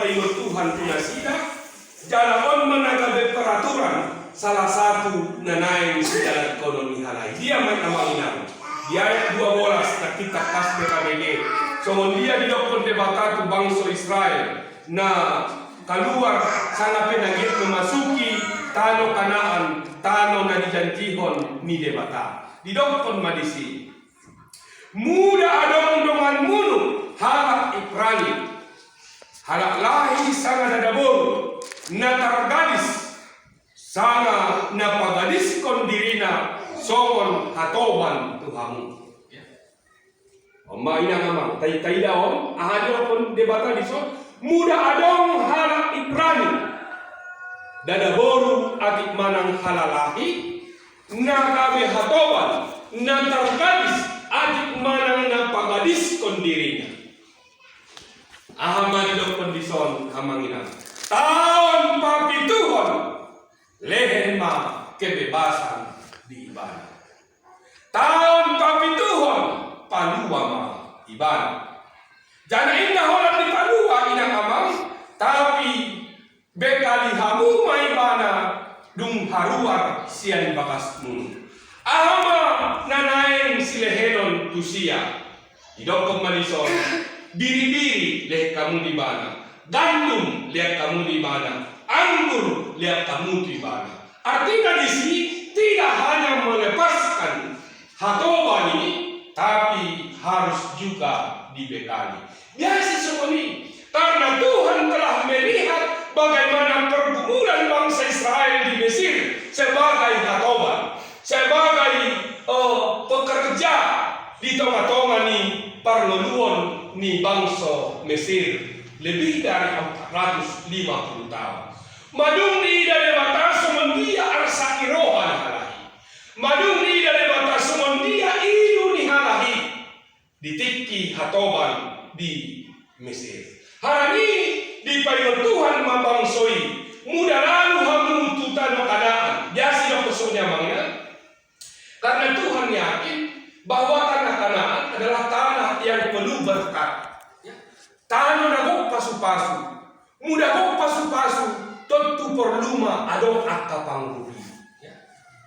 paingon Tuhan tunasida jalaon menagabe peraturan salah satu nanain sejalan ekonomi halai dia main amanginan di ayat 12 na kita pas BKBG so dia didokon debata tu bangsa Israel na keluar sangat penagit memasuki tanah Kanaan tanah na dijanjihon ni debata didokon madisi muda adong dongan munu halak Ibrani halak lahi sangat dadabur na targadis sana na pagadis kon dirina songon hatoban Tuhamu Oma ina ngamang tay daon ahadyo kon debata dison muda adong halak Ibrani dadaboru atik manang halalahi na kabe hatoban na targadis adik manang na pagadis kon dirina ahaman dok kondison hamangina tahun papituhon lehen ma kebebasan di ibadah tahun papituhon palua ma ibadah jana indah orang di palua inang amang tapi bekali hamu ma ibadah dung haruar sian bakas munu ahama nanaeng silehenon tusia hidok kemalison biri-biri lihat kamu di mana gandum lihat kamu di mana anggur lihat kamu di mana artinya di sini tidak hanya melepaskan hatoba ini tapi harus juga dibekali biasa seperti karena Tuhan telah melihat bagaimana pergumulan bangsa Israel di Mesir sebagai hatoba sebagai pekerja di tengah-tengah ni parloluan ni bangsa Mesir lebih dari 450 tahun. Madung ni dari batas semendia arsa irohan halahi. Madung ni dari batas semendia ilu ni halahi. Ditiki hatoban di Mesir. Hari di payon Tuhan mabangsoi. Muda lalu hamu tutan Kanaan. Biasa yang pesunya mangnya. Karena Tuhan yakin bahwa tanah Kanaan adalah tanah yang penuh berkat. Tanah nagok pasu-pasu, muda gok pasu-pasu, tentu perlu ma adong akka pangrupi.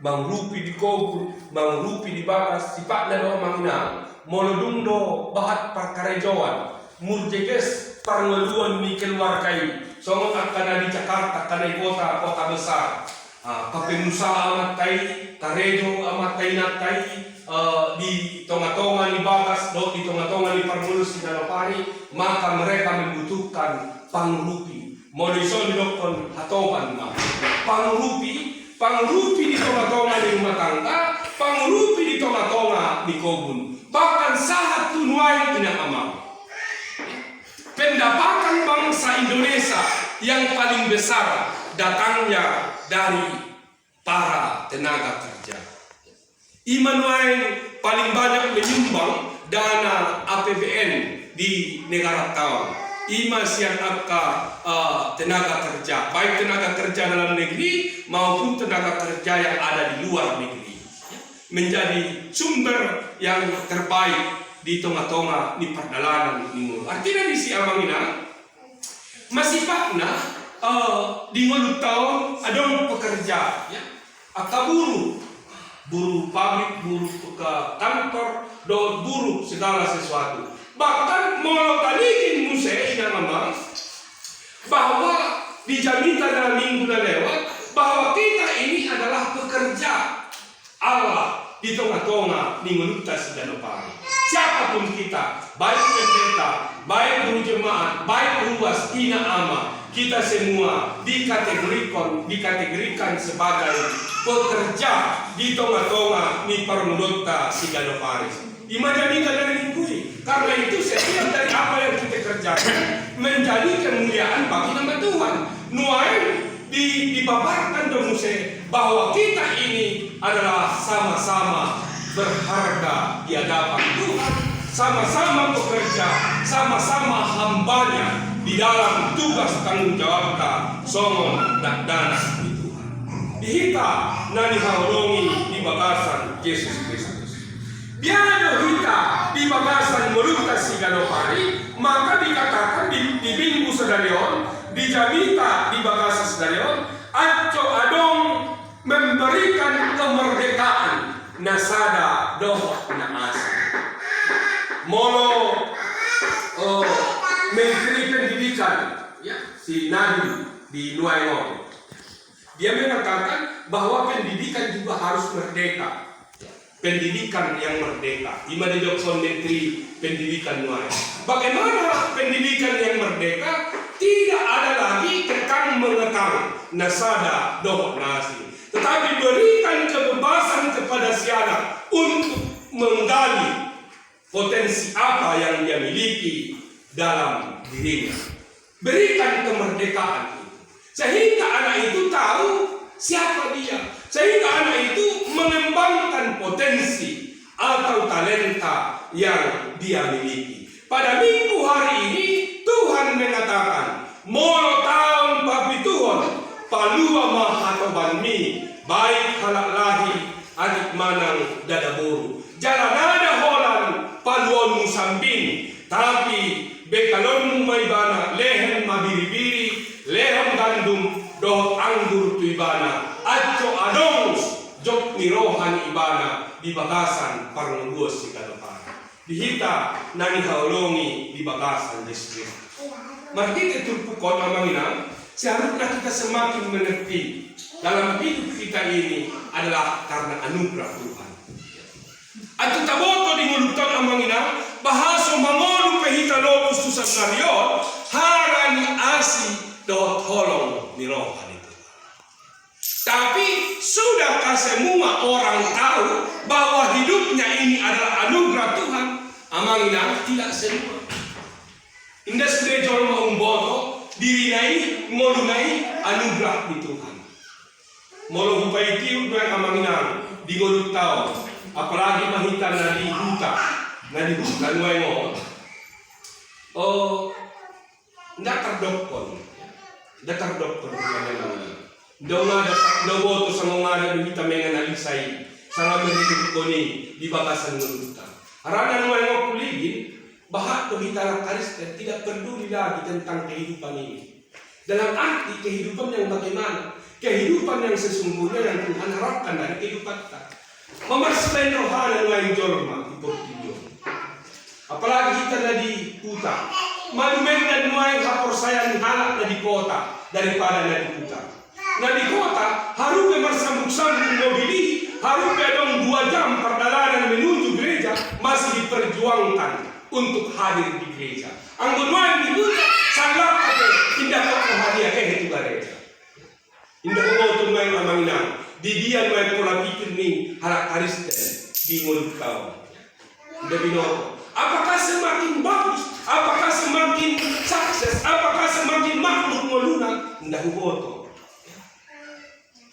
Mangrupi di kobur, mangrupi di bakas, sifat dan mangina, molodungdo bahat perkarejoan, murjeges parngeluan ni keluargai, songon akan di Jakarta, akan kota besar. Kapengusaha amat tai, karejo amat tai natai, di tonga-tonga ni bakas, di tonga-tonga ni parmulus di Dalopari, maka mereka membutuhkan pangrupi. Modison didokon hatoban ma. Pangrupi di tonga-tonga di rumah tangga, pangrupi di tonga-tonga di kobun. Bahkan saat tunuai inang amang. Pendapatan bangsa Indonesia yang paling besar datangnya dari para tenaga kerja. Imanuel paling banyak menyumbang dana APBN di negara tahun. Ima siang akka tenaga kerja, baik tenaga kerja dalam negeri maupun tenaga kerja yang ada di luar negeri, menjadi sumber yang terbaik di tengah-tengah di perjalanan ini. Artinya di si amangina masih pakna di mulut tahun ada pekerja, ya, akka buruh pabrik, buruh ke kantor, buruh segala sesuatu. Bahkan mau talikin musik yang memang bahwa dijaminkan dalam minggu dan lewat bahwa kita ini adalah pekerja Allah di tengah-tengah minggu kita sedang pagi. Siapapun kita, baik pendeta, baik guru jemaat, baik luas, ina ama, kita semua dikategorikan sebagai pekerja di tengah-tengah ni parmudota si Galoparis. Imajadikan dari minggu. Karena itu setiap dari apa yang kita kerjakan menjadi kemuliaan bagi nama Tuhan. Nuain dipaparkan domuse bahwa kita ini adalah sama-sama berharga di hadapan Tuhan, sama-sama bekerja, sama-sama hambanya di dalam tugas tanggung jawabnya songon dan dana di Tuhan. Dihita nani haulongi di bagasan Yesus Kristus. Biado hita di bagasan melutas si Galopari, maka dikatakan di minggu sedarion, di jamita di bagasan sedarion, Aco Adong memberikan kemerdekaan nasada dohot na asa. Molo Menteri Pendidikan, ya, si Nadiem di Nuaingon, dia mengatakan bahwa pendidikan juga harus merdeka. Pendidikan yang merdeka. Ima di Dokson Menteri Pendidikan Nuain. Bagaimana pendidikan yang merdeka? Tidak ada lagi kekang mengekang nasada dohot nasi, tetapi berikan kebebasan kepada si anak untuk menggali potensi apa yang dia miliki dalam dirinya. Berikan kemerdekaan itu, sehingga anak itu tahu siapa dia, sehingga anak itu mengembangkan potensi atau talenta yang dia miliki. Pada minggu hari ini Tuhan mengatakan, molo tahun papituhon palua mahatoban mi baik halak lahi adik manang dadaboru jalan ada holan paluon musambin tapi bekalon maibana lehen mabiri-biri lehen gandum doh anggur tuibana aco adong jok mirohan ibana di bagasan parnguos si Galopari dihita nani haolongi di bagasan Yesus. Mari kita turpukon amangina, seharusnya kita semakin mengerti dalam hidup kita ini adalah karena anugerah Tuhan. At taboto di ngulutan amangina, bahaso mangolu pehita lobos tu sanarion, harani asi dot holong ni rohan itu. Tapi sudahkah semua orang tahu bahwa hidupnya ini adalah anugerah Tuhan? Amangina tidak semua. Indah sudah jauh maumboto diri naik molunai anugerah di Tuhan. Molo hupai tiu dua amangina di golut tau, apalagi mahitan nadi huta nuai mo. Oh, ndak terdokon dengan Daw boto sa mga nabita may analisay sa nga meritud ko ni di bakasan ng luta. Haranan mo ang kuligin, bahat to kita karistet tidak peduli lagi tentang kehidupan ini. Dalam arti kehidupan yang bagaimana, kehidupan yang sesungguhnya yang Tuhan harapkan dari kehidupan kita. Memarsilain rohana ng jorma iportiyo. Apalagi kita na di puta, manumen na nuay kaporsayan halak na di kota daripada na di puta. Na di kota, harupe bersambung-sambung mobili, harupe dong 2 jam perjalanan menuju gereja masih diperjuangkan untuk hadir di gereja. Ang gunuan di buta, sangat ada indah kau hadiah ke itu gereja. Indah kau tunai amanginang, di dia nuai pola pikir ni harak karisten di mulut kau. Indah binoto. Apakah semakin bagus? Apakah semakin sukses? Apakah semakin makhluk meluna? Indah kau.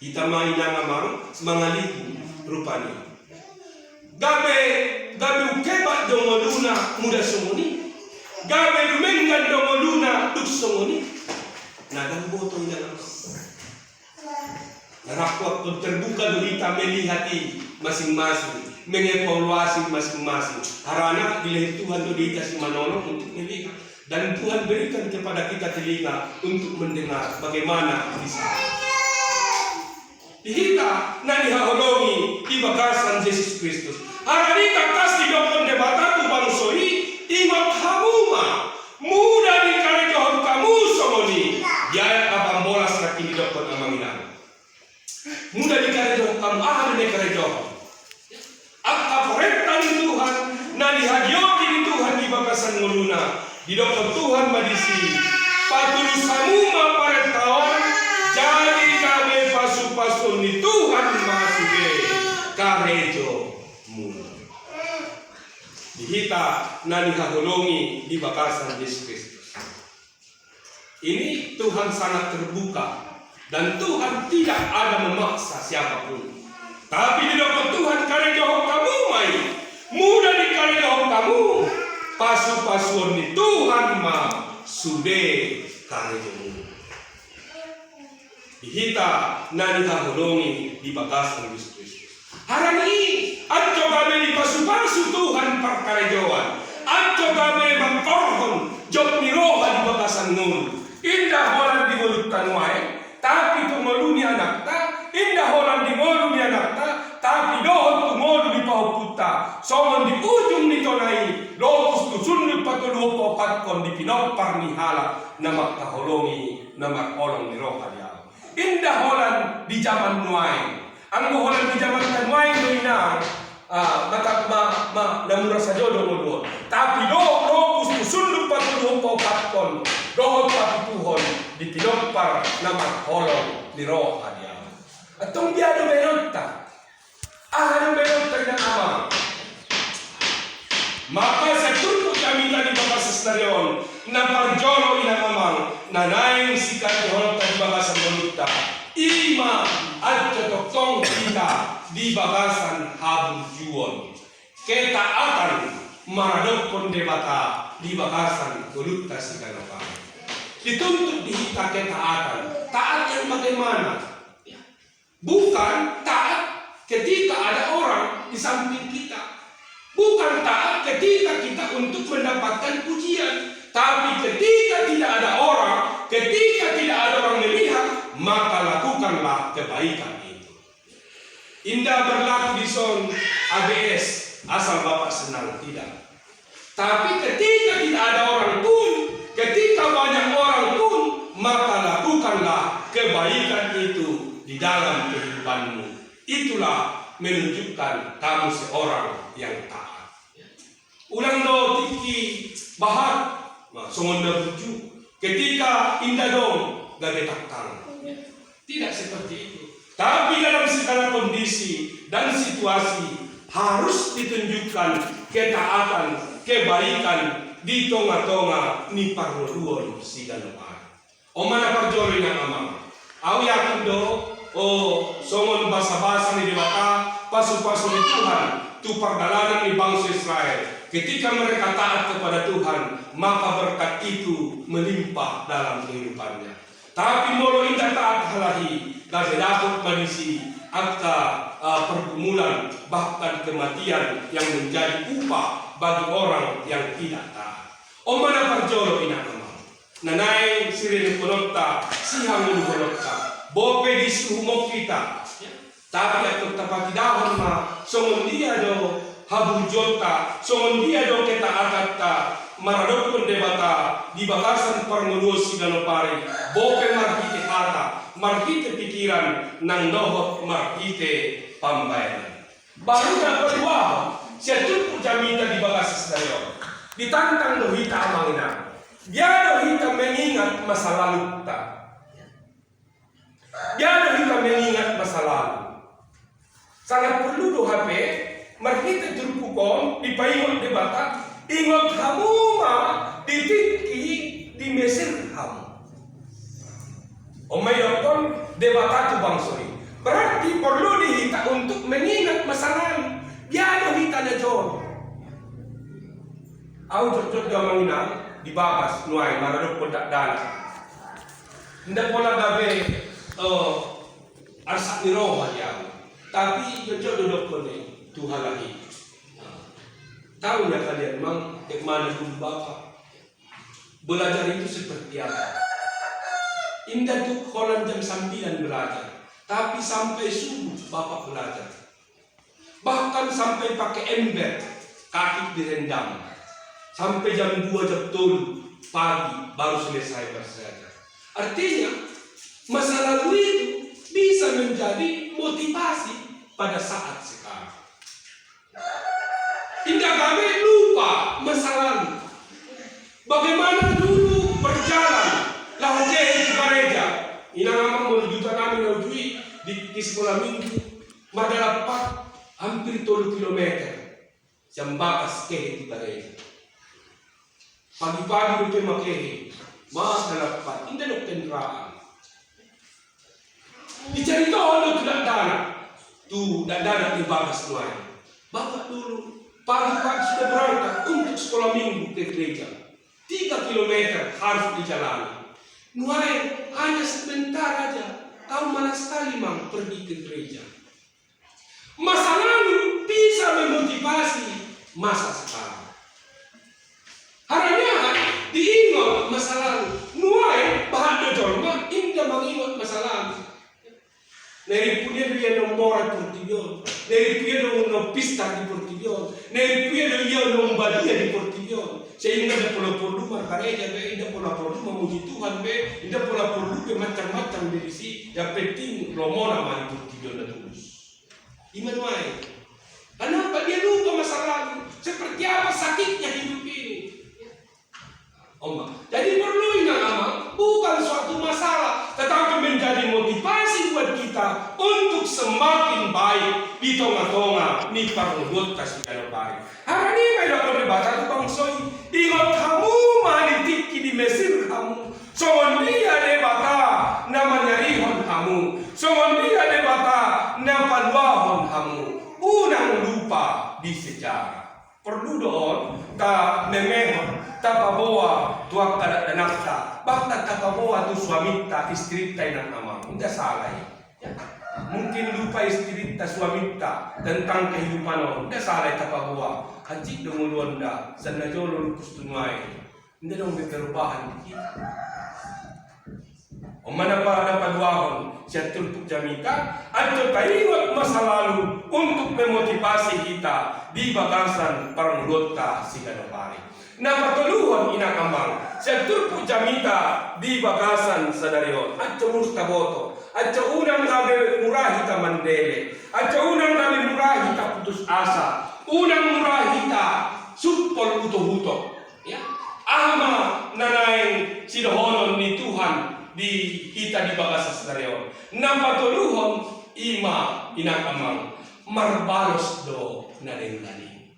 Kita main namang mangaliku rupanya. Gabe ukebat dongoluna muda sumuni. Gabe dumengan dongoluna duk sumuni. Nagang botong dalam. Rakwat terbuka kita melihati masing-masing, mengevaluasi masing-masing. Karena bila Tuhan itu dikasih menolong untuk melihat dan Tuhan berikan kepada kita telinga untuk mendengar bagaimana bisa. Dihita na dihaholongi di bagasan Yesus Kristus. Harani kakas di dokon debatatu bangsoi ingat hamuma muda di karejohon kamu somoni jaya abang bolas laki di dokon amanginan. Muda di karejohon kamu ahli di karejohon. Akka peretan Tuhan na dihagioti di Tuhan di bagasan nguluna di dokon Tuhan madisi patulus hamuma paretaon jadi kami pasu-pasu ni Tuhan masuke karejo mu. Dihita na dihahulungi di bakasan Yesus Kristus. Ini Tuhan sangat terbuka dan Tuhan tidak ada memaksa siapapun. Tapi di dalam Tuhan karejo kamu mai mudah di karejo kamu pasu-pasu ni Tuhan masuke karejo mu. Dihita na dihahulungi di bagasan Yesus Kristus. Harani adto kami di pasu-pasu Tuhan perkarejoan. Adto kami magkorhon jok ni roha di bakasan nun. Indah holan di mulut tanuay, tapi tumulu ni anak ta. Indah holan di mulut ni anak ta, tapi dohon tumulu di pahuputa. Somon di ujung ni tonai, lokus tusunod patuluh papatkon di pinopar ni hala na magkaholongi na magkolong ni roha di ako. Indah holan di zaman nuay. Ang holan di zaman nuay no ina namura sa jodoh mo. Tapi lokus tusunod patuluh papatkon dohon papituhon di pinopar na magkolong ni roha di ako. At itong biyado meron ta. Ano meron tayo ng ama? Maka sa turko kami tadi bakasas na riyon na parjolo inamamang nanayang sikat ni holog tadi bakasan maluta. Ima at katoktong kita di bakasan habang juon. Ketaatan maradok kondebata di bakasan maluta si kanoka. Dituntut dihita ketaatan. Taat yang bagaimana? Bukan taat ketika ada orang di samping kita. Bukan taat ketika kita untuk mendapatkan pujian. Tapi ketika tidak ada orang, ketika tidak ada orang melihat, maka lakukanlah kebaikan itu. Indah berlaku di son ABS, asal Bapak senang tidak. Tapi ketika tidak ada orang pun, ketika banyak orang pun, maka lakukanlah kebaikan itu di dalam kehidupanmu. Itulah menunjukkan kamu seorang yang taat. Ulang do tiki bahat, songon na buju. Ketika indah dong gagetakang. Tidak seperti itu. Tapi dalam segala kondisi dan situasi harus ditunjukkan ketaatan, kebaikan di tonga-tonga ni parluon si ganoan. O mana parjolo yang amang. Au yakin do songon basa-basa ni dewata pasu-pasu ni Tuhan tu perjalanan di bangsa Israel. Ketika mereka taat kepada Tuhan, maka berkat itu melimpah dalam kehidupannya. Tapi molo indah taat halahi, dari dapat manisi akta pergumulan bahkan kematian yang menjadi upah bagi orang yang tidak taat. O mana parjolo inakama. Nanay sirin konota, sihang konota. Bope di suhumok kita. Tapi at tapatidahon ma, songon dia do habung jota, songon dia do ketaatan ta, maradok pun debata, di bakasan parnguluos si ganopari, bope marhite hata, marhite pikiran, nang dohot marhite pambayaran. Baru na kedua, siya tupo jamita di bakasas tayo. Ditantang dohita amang ina. Dia dohita mengingat masa lalu ta. Dia dohita mengingat masa lalu. Sangat perlu do HP, marhite turpukon, dipaingot di bata, ingot hamuma, ditiki, di mesir ham. O may dokon, debata tu bangsori. Berarti perlu dihita untuk mengingat masa lalu. Dia dohita na John. Au jod-jod gamang ina, dibabas, nuay, maradok pun tak dana. Hindi pola gabe, arsak ni roha dia. Tapi jod-jod duduk ko ni, Tuhan lagi. Tahu ya kalian, mang, mana dulu Bapak. Belajar itu seperti apa? Indah tuh kolam jam 9 belajar. Tapi sampai subuh Bapak belajar. Bahkan sampai pakai ember, kaki direndam. Sampai jam 2 jam 3 pagi baru selesai belajar. Artinya masa lalu itu bisa menjadi motivasi pada saat sekarang. Hingga kami lupa masa lalu. Bagaimana dulu berjalan lahje di gereja. Ina memang menujukan kami menuju di sekolah minggu. Madalapat hampir 3 kilometer. Jambakas ke di gereja. Pagi-pagi udah makehe, mas dalapat, hindi nuk kendaraan. Dicerita oleh tidak dana, tu tidak dana di bagas tuan. Bapak dulu pagi-pagi sudah berangkat untuk sekolah minggu ke gereja. 3 kilometer harus dijalani. Nuai hanya sebentar aja, tahu mana sekali mang pergi ke gereja. Masa lalu bisa memotivasi masa sekarang. Haranya diingat masa lalu. Nuai bahado jorma indah mengingat masa lalu. Neri punya dia nomor Portiglione, neri punya no pista di Portiglione, neri punya dia no badia di Portiglione. Sehingga ada pola-pola markareja, indah pola-pola memuji Tuhan, indah pola-pola macam-macam dari si. Yang penting lomona mah Portiglione tulus. Imanuai, kenapa dia lupa masa lalu? Seperti apa sakitnya hidup ini? Jadi perlu ingat amal, bukan suatu masalah, tetapi menjadi motivasi buat kita untuk semakin baik di tengah-tengah ni parudot kasih baik. Hari ini mereka berdebat tu bangsoi, ingat kamu manitik di Mesir kamu, soal dia debata namanya Rihon kamu, soal dia debata nama Paduahon kamu, unang lupa di sejarah. Perlu doon ta memehon ta pabawa tuak kada danakta bakta ta pabawa tu suamita istrita inang amang hindi salay mungkin lupa istrita suamita tentang kehidupan o hindi salay ta pabawa hancik dumuluan da sa najolong kustunway hindi dong perubahan kita o manapa na paduahon siya tulpuk jamita at kaingat masa lalu untuk memotivasi kita di bagasan parangulota si Ganopari. Napatuluhan inakamang siya tulpuk jamita di bagasan sa darion at mustaboto at unang gabi murahita mandele at unang gabi murahita putus asa unang murahita supol uto-huto ama nanay sidohonon ni Tuhan di kita di bagasas darion. Napatuluhon ima inakamang marbalos do narenggani.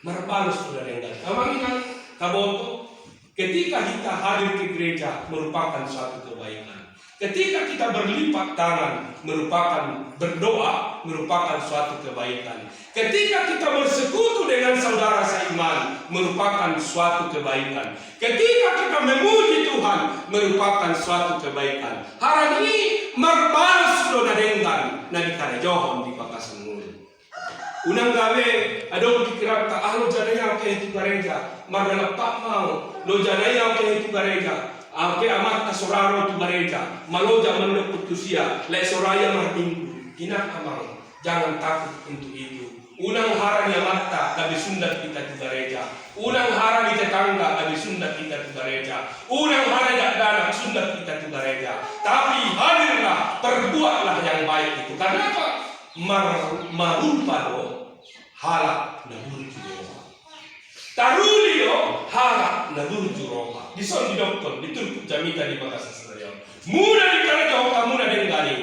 Marbalos do narenggani. Amang inang kaboto, ketika kita hadir ke gereja merupakan suatu kebaikan. Ketika kita berlipat tangan merupakan berdoa merupakan suatu kebaikan. Ketika kita bersekutu dengan saudara seiman merupakan suatu kebaikan. Ketika kita memuji Tuhan merupakan suatu kebaikan. Hari ini marbalos do nadenggan na di karejohon di Pakasangun. Unang gabi adong dikirap ka lo janaya ke itu gereja maralapak mau lo janaya ke itu gereja. Ake amat kasoraro tu gereja maloja menuk putusia le soraya martingku kina amang jangan takut untuk itu. Unang harang yang mata kabi sundat kita tu gereja. Unang harang di tetangga kabi sundat kita tu gereja. Unang harang dak danak sundat kita tu gereja. Tapi hadirlah, perbuatlah yang baik itu. Karena apa? Marupado halak na burju. Tarulio harap nagurju roka. Dison di dokter, ditulpuk jamita di bagasas darion. Muna di karejo kamu na denggani.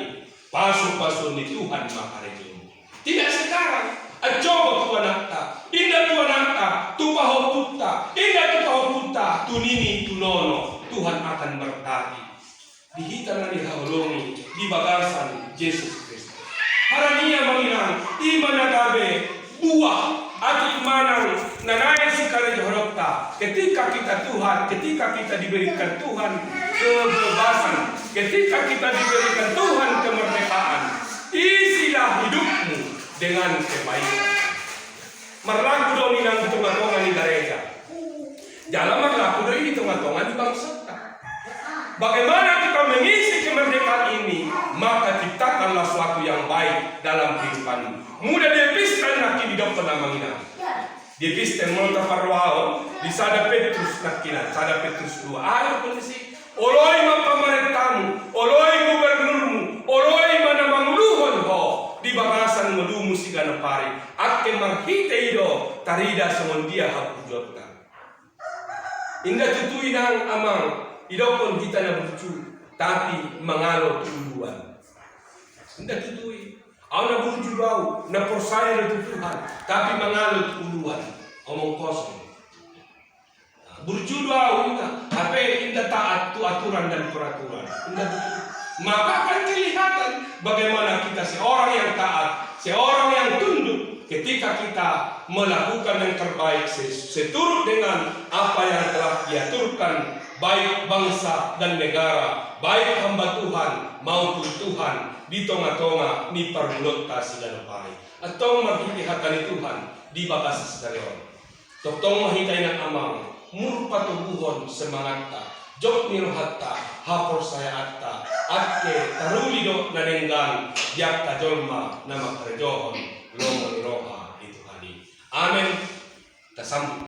Pasu-pasu ni Tuhan makarejo. Tidak sekarang. Ajoba tuan nakta. Indah tuan nakta. Tupaho putta. Indah tupaho putta. Tunini tunono. Tuhan akan berkati. Dihita na dihaulungi. Di bagasan Yesus Kristus. Harania manginang. Iman nagabe. Buah. Atik manang nanay si karejohrokta ketika kita diberikan Tuhan kebebasan, ketika kita diberikan Tuhan kemerdekaan, isilah hidupmu dengan kebaikan. Marlaku dong inang di tengah-tengah di gereja. Jalan marlaku dong di tengah-tengah di bangsa. Bagaimana kita mengisi kemerdekaan ini, maka ciptakanlah suatu yang baik dalam kehidupanmu. Mudah dipiskan nakini dokter namangina. Dipiskan molta parwao di sada Petrus nakina, sada Petrus 2. Ayo kondisi oloi mapamarentamu, oloi gubernurmu, oloi manamanguluhon ho di bagasan melumu si Ganopari. Akke marhite ido tarida semondia hapujota. Indah tutuinang amang idopon kita na bercu, tapi mengalo tuluan. Indah tutui. Aku na burju bau, na persaya na Tuhan, tapi mengalo tuluan. Omong kosong. Burju bau kita, tapi indah taat tu aturan dan peraturan. Indah betul. Maka akan kelihatan bagaimana kita seorang yang taat, seorang yang tunduk, ketika kita melakukan yang terbaik seturut dengan apa yang telah diaturkan baik bangsa dan negara, baik hamba Tuhan maupun Tuhan di tengah-tengah ni parulot ta sila baik. Atong maghihatan ni Tuhan di babas sa dayon. Totong mahitay ng amang murpatubuhon semangat ta. Jok niruhat ta, hapor saya atta, at ke tarulido na nenggan, diak ta jolma na magkarjohon, lomo ni roha ito hali. Amen. Tasam.